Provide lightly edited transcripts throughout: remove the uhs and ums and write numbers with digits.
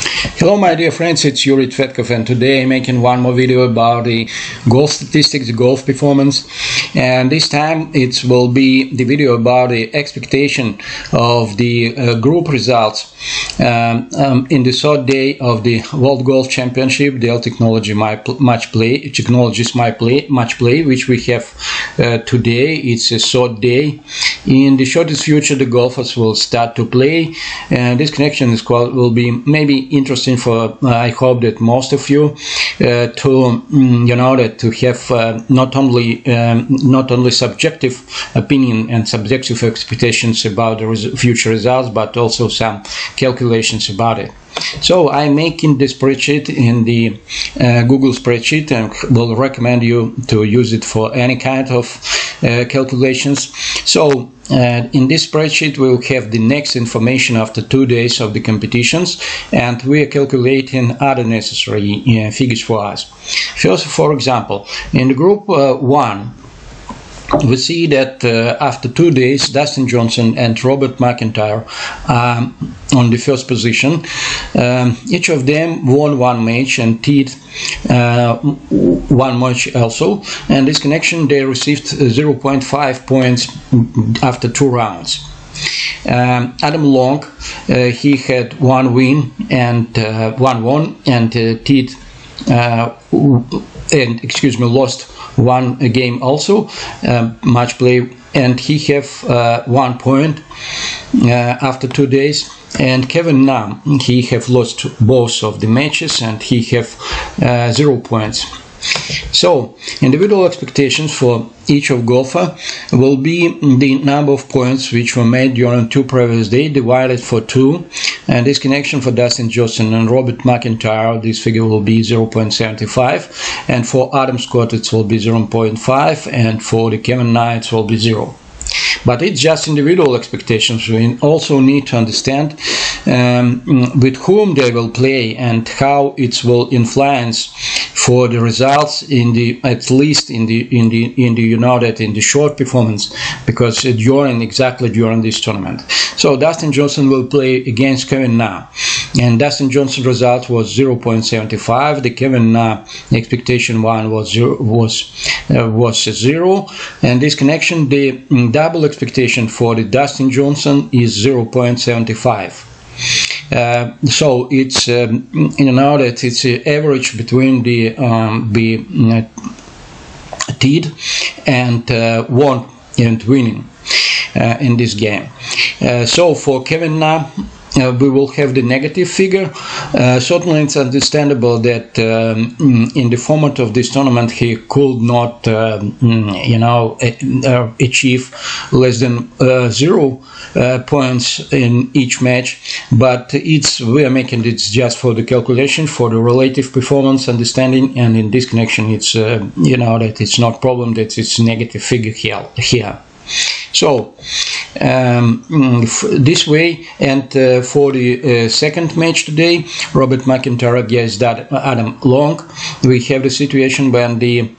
Hello my dear friends, it's Yuri Tvetkov, and today I'm making one more video about the golf statistics, golf performance, and this time it will be the video about the expectation of the group results in the third day of the World Golf Championship, Dell Technologies Match Play, which we have today. It's a third day. In the shortest future, the golfers will start to play, and this connection will be maybe interesting for I hope that most of you to have not only subjective opinion and subjective expectations about the future results, but also some calculations about it. So I'm making this spreadsheet in the Google spreadsheet, and will recommend you to use it for any kind of calculations. So in this spreadsheet we will have the next information after 2 days of the competitions, and we are calculating other necessary figures for us. First, for example, in the group 1, we see that after 2 days, Dustin Johnson and Robert McIntyre are on the first position. Each of them won one match and teed one match also, and this connection they received 0.5 points after 2 rounds. Adam Long, he had one win and teed lost one game also, match play, and he have 1 point after 2 days. And Kevin Na, he have lost both of the matches and he have 0 points. So individual expectations for each of golfer will be the number of points which were made during 2 previous days divided for 2, and this connection for Dustin Johnson and Robert McIntyre, this figure will be 0.75, and for Adam Scott it will be 0.5, and for the Kevin Na it will be 0. But it's just individual expectations. We also need to understand with whom they will play and how it will influence for the results in the, at least in the short performance, because exactly during this tournament. So Dustin Johnson will play against Kevin Na, and Dustin Johnson's result was 0.75. The Kevin Na expectation one was 0, and this connection, the double expectation for the Dustin Johnson is 0.75. So it's that it's an average between the teed and won and winning in this game. So for Kevin Na, we will have the negative figure. Certainly it's understandable that in the format of this tournament he could not achieve less than 0 points in each match, but we are making it just for the calculation, for the relative performance understanding, and in this connection it's that it's not problem that it's negative figure here. So this way, and for the second match today, Robert McIntyre against Adam Long, we have the situation when the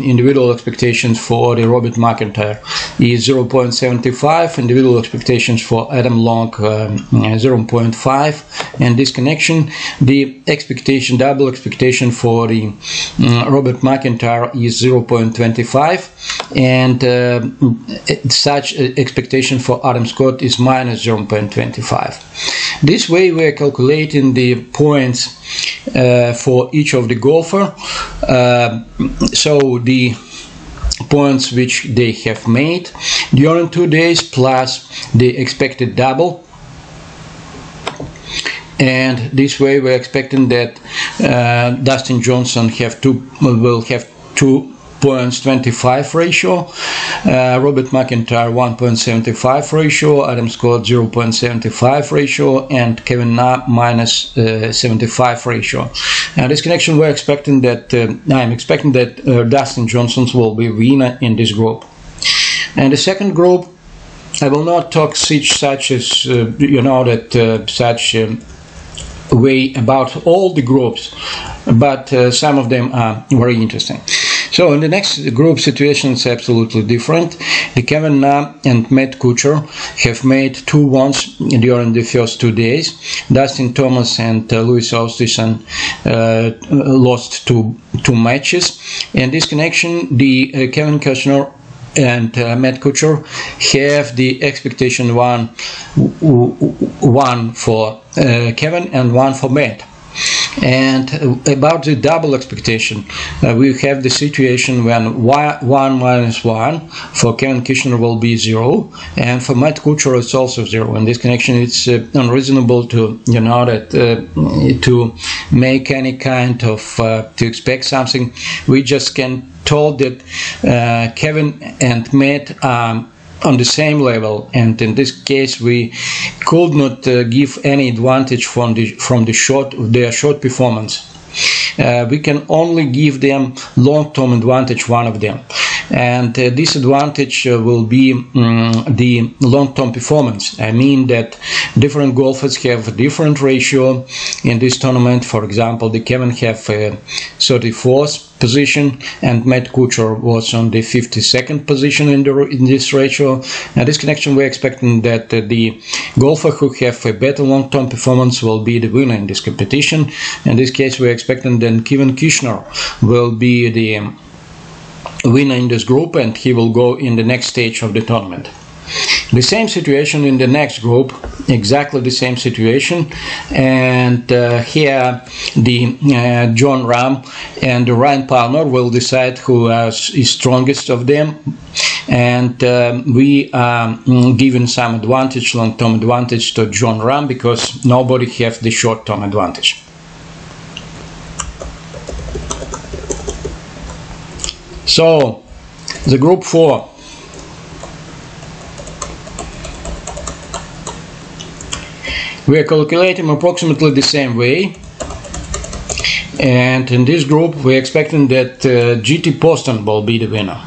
individual expectations for the Robert McIntyre is 0.75, individual expectations for Adam Long 0.5, and this connection, the double expectation for the Robert McIntyre is 0.25, and such expectation for Adam Scott is minus 0.25. This way we are calculating the points for each of the golfer. So the points which they have made during 2 days plus the expected double. And this way we're expecting that Dustin Johnson will have 2.25 ratio, Robert McIntyre 1.75 ratio, Adam Scott 0.75 ratio, and Kevin Na minus 75 ratio. And this connection I'm expecting that Dustin Johnson will be winner in this group. And the second group, I will not talk such way about all the groups, but some of them are very interesting. So in the next group situation it's absolutely different. Kevin Na and Matt Kuchar have made 2 wins during the first 2 days. Dustin Thomas and Louis Oosthuizen lost two matches. In this connection, the Kevin Kushner and Matt Kuchar have the expectation one for Kevin and 1 for Matt. And about the double expectation, we have the situation when 1 minus 1 for Kevin Kushner will be 0, and for Matt Kuchar it's also 0. In this connection, it's unreasonable to to make any kind of to expect something. We just can told that Kevin and Matt on the same level, and in this case we could not give any advantage from their short performance. We can only give them long-term advantage, one of them, and this advantage will be the long-term performance. I mean that different golfers have a different ratio in this tournament. For example, the Kevin have 34th position and Matt Kuchar was on the 52nd position in this ratio. Now this connection we're expecting that the golfer who have a better long-term performance will be the winner in this competition. In this case we're expecting that Kevin Kushner will be the winner in this group and he will go in the next stage of the tournament. The same situation in the next group, exactly the same situation, and here the John Rahm and Ryan Palmer will decide who is strongest of them, and we are giving some advantage, long-term advantage to John Rahm because nobody has the short-term advantage. So the group 4. We are calculating approximately the same way, and in this group we are expecting that GT Poston will be the winner.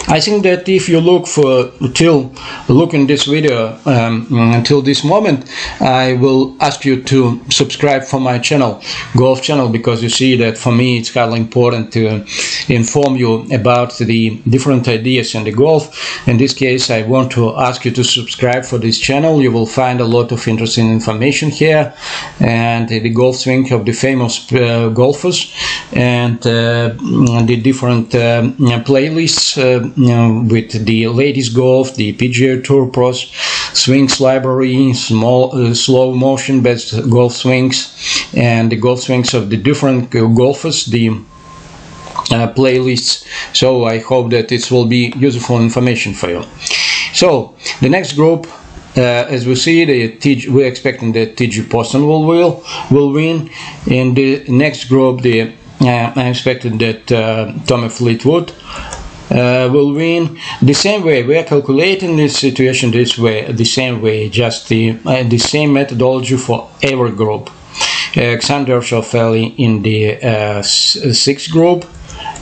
I think that if you look in this video until this moment, I will ask you to subscribe for my channel, golf channel, because you see that for me it's highly important to inform you about the different ideas in the golf. In this case, I want to ask you to subscribe for this channel. You will find a lot of interesting information here, and the golf swing of the famous golfers, and the different playlists with the ladies golf, the PGA Tour Pros swings library, slow motion best golf swings, and the golf swings of the different golfers, the playlists. So I hope that it will be useful information for you. So the next group, as we see, we're expecting that TG Poston will win. In the next group, I'm expecting that Tommy Fleetwood will win. The same way we are calculating this situation this way, the same way, just the same methodology for every group. Alexander Schauffele in the 6th group,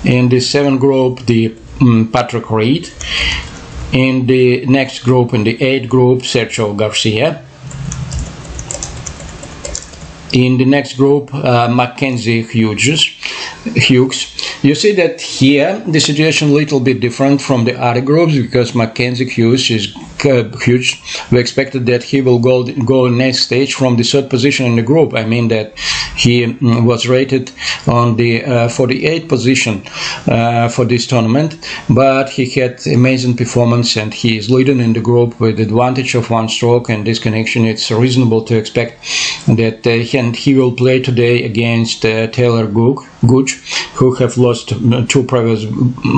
in the 7th group the Patrick Reed, in the next group, in the 8th group, Sergio Garcia, in the next group Mackenzie Hughes. You see that here the situation a little bit different from the other groups, because Mackenzie Hughes is huge. We expected that he will go next stage from the 3rd position in the group. I mean that he was rated on the 48th position for this tournament, but he had amazing performance and he is leading in the group with advantage of 1 stroke. And this connection, it's reasonable to expect that he will play today against Taylor Gooch, who have lost 2 previous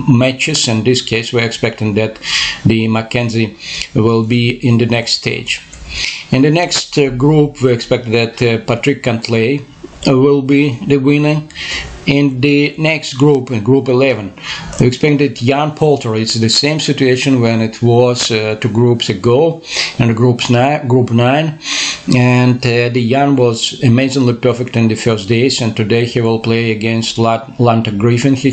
matches. In this case, we're expecting that the Mackenzie will be in the next stage. In the next group, we expect that Patrick Cantlay will be the winner. In the next group, in group 11, we expect that Jan Poulter. It's the same situation when it was 2 groups ago. In group 9, and the Jan was amazingly perfect in the first days, and today he will play against Lanta Griffin, who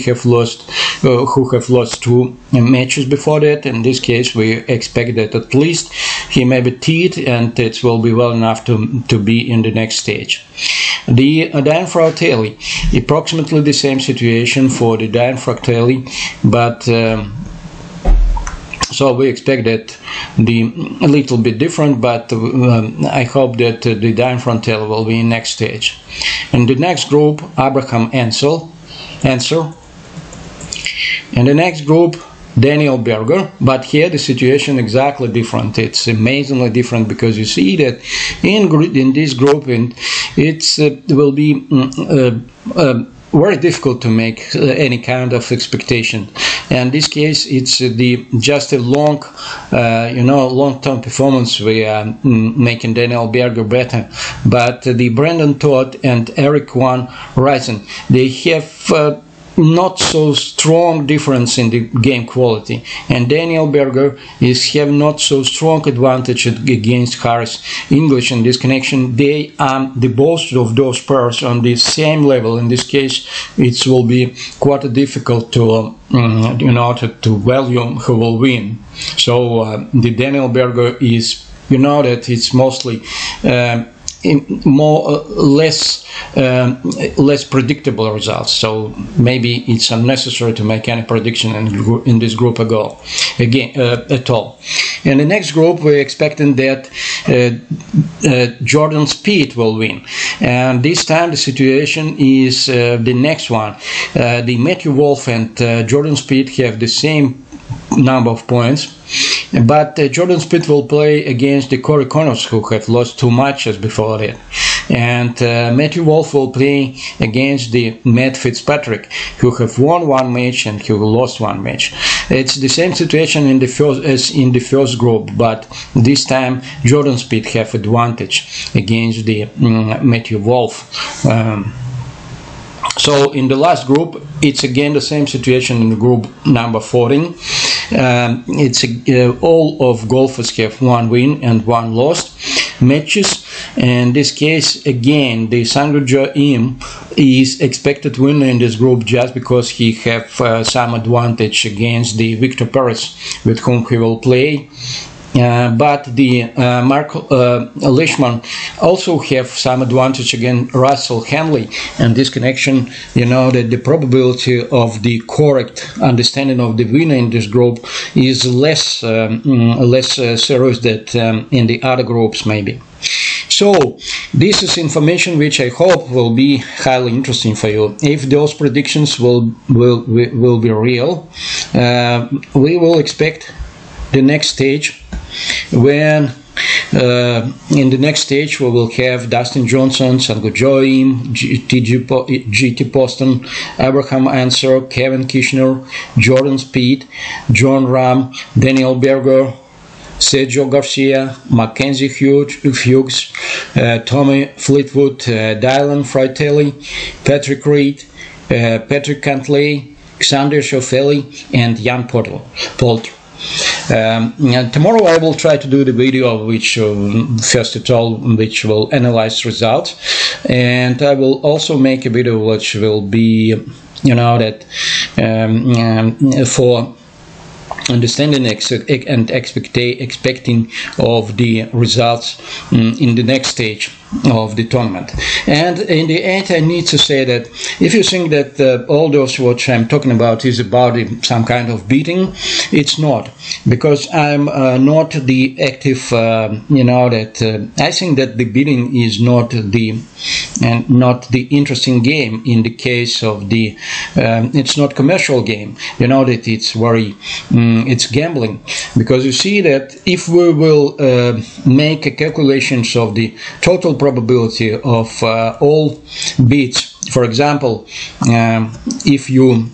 have lost 2 matches before that. In this case, we expect that at least he may be teed, and it will be well enough to be in the next stage. The Diane Fratelli, approximately the same situation for the Diane Fratelli, but so we expect that a little bit different, but I hope that the Diane Fratelli will be in next stage. In the next group, Abraham Ansel, and the next group, Daniel Berger, but here the situation exactly different. It's amazingly different, because you see that in this group, and it will be very difficult to make any kind of expectation. In this case, it's just a long-term performance. We are making Daniel Berger better, but the Brandon Todd and Eric Van Ryzen, they have not so strong difference in the game quality, and Daniel Berger have not so strong advantage against Harris English in this connection. They are the both of those pairs on the same level. In this case, it will be quite difficult to to value who will win. So the Daniel Berger is, that it's mostly less predictable results, so maybe it's unnecessary to make any prediction in this group at all. In the next group, we're expecting that Jordan Spieth will win, and this time the situation is the next one. The Matthew Wolff and Jordan Spieth have the same number of points, but Jordan Spieth will play against the Corey Connors, who have lost 2 matches before that, and Matthew Wolff will play against the Matt Fitzpatrick, who have won 1 match and who lost 1 match. It's the same situation as in the first group, but this time Jordan Spieth have advantage against the Matthew Wolff. So in the last group, it's again the same situation in the group number 14. All of golfers have 1 win and 1 lost matches. In this case, again, the Sangha Im is expected winner in this group just because he have some advantage against the Victor Perez, with whom he will play. But the Mark Leishman also have some advantage against Russell Henley, and this connection, that the probability of the correct understanding of the winner in this group is less serious than in the other groups maybe. So this is information which I hope will be highly interesting for you. If those predictions will be real, we will expect the next stage, when in the next stage we will have Dustin Johnson, Sangha Im, GT Poston, Abraham Ansel, Kevin Kishner, Jordan Spieth, John Rahm, Daniel Berger, Sergio Garcia, Mackenzie Hughes, Tommy Fleetwood, Dylan Fratelli, Patrick Reed, Patrick Cantlay, Xander Schauffele, and Jan Poulter. Tomorrow I will try to do the video which first of all which will analyze results, and I will also make a video which will be for understanding and expecting of the results in the next stage of the tournament. And in the end, I need to say that if you think that all those what I'm talking about is about some kind of beating, it's not, because I'm not the active, I think that the beating is not the interesting game in the case of the it's not commercial game, that it's very it's gambling, because you see that if we will make a calculations of the total probability of all beats, for example, if you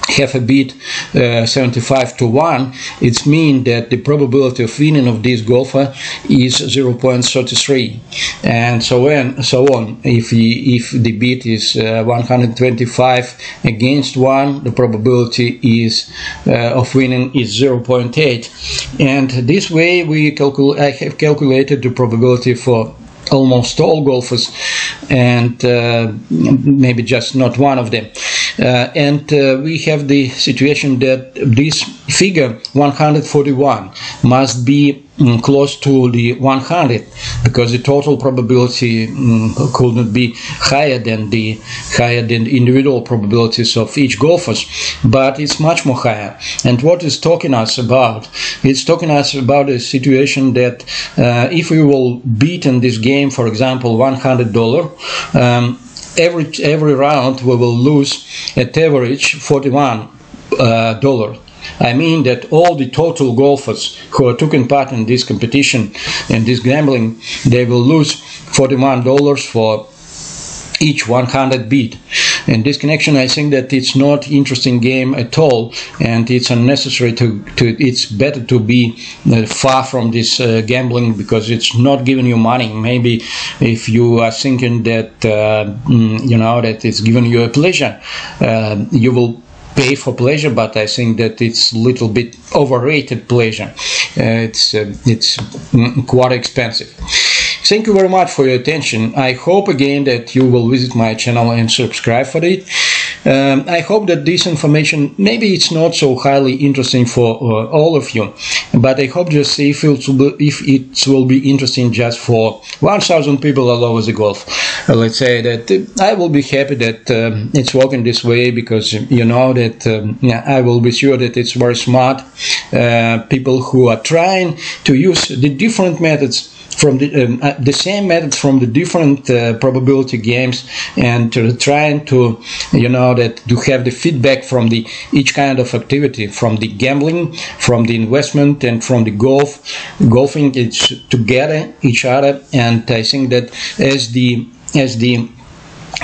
have a beat 75 to 1, it means that the probability of winning of this golfer is 0.33, and so on. If the beat is 125 against 1, the probability is of winning is 0.8, and this way I have calculated the probability for almost all golfers, and maybe just not one of them. And we have the situation that this figure 141 must be close to the 100, because the total probability could not be higher than the individual probabilities of each golfers, but it's much more higher. And what is talking us about? It's talking us about a situation that if we will beat in this game, for example, $100, every round we will lose at average $41. I mean that all the total golfers who are taking part in this competition and this gambling, they will lose $41 for each 100 beat. In this connection, I think that it's not interesting game at all, and it's unnecessary it's better to be far from this gambling, because it's not giving you money. Maybe if you are thinking that that it's giving you a pleasure, you will pay for pleasure, but I think that it's a little bit overrated pleasure. It's quite expensive. Thank you very much for your attention. I hope again that you will visit my channel and subscribe for it. I hope that this information, maybe it's not so highly interesting for all of you, but I hope just if it will be interesting just for 1,000 people all over the golf. Let's say that I will be happy that it's working this way, because you know that I will be sure that it's very smart people who are trying to use the different methods from the same methods from the different probability games, and trying to to have the feedback from each kind of activity, from the gambling, from the investment, and from the golfing. It's together each other, and I think that as the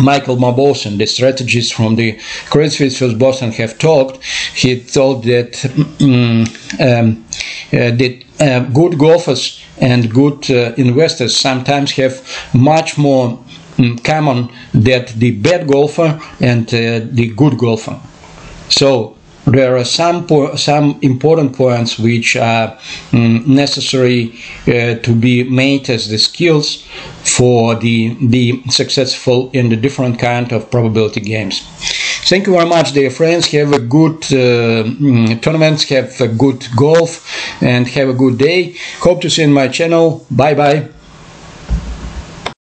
Michael Mabouson, the strategist from the Credit Suisse First Boston, have talked, he thought that good golfers and good investors sometimes have much more common than the bad golfer and the good golfer. So there are some important points which are necessary to be made as the skills for the successful in the different kind of probability games. Thank you very much, dear friends. Have a good tournaments, have a good golf, and have a good day. Hope to see you in my channel. Bye bye.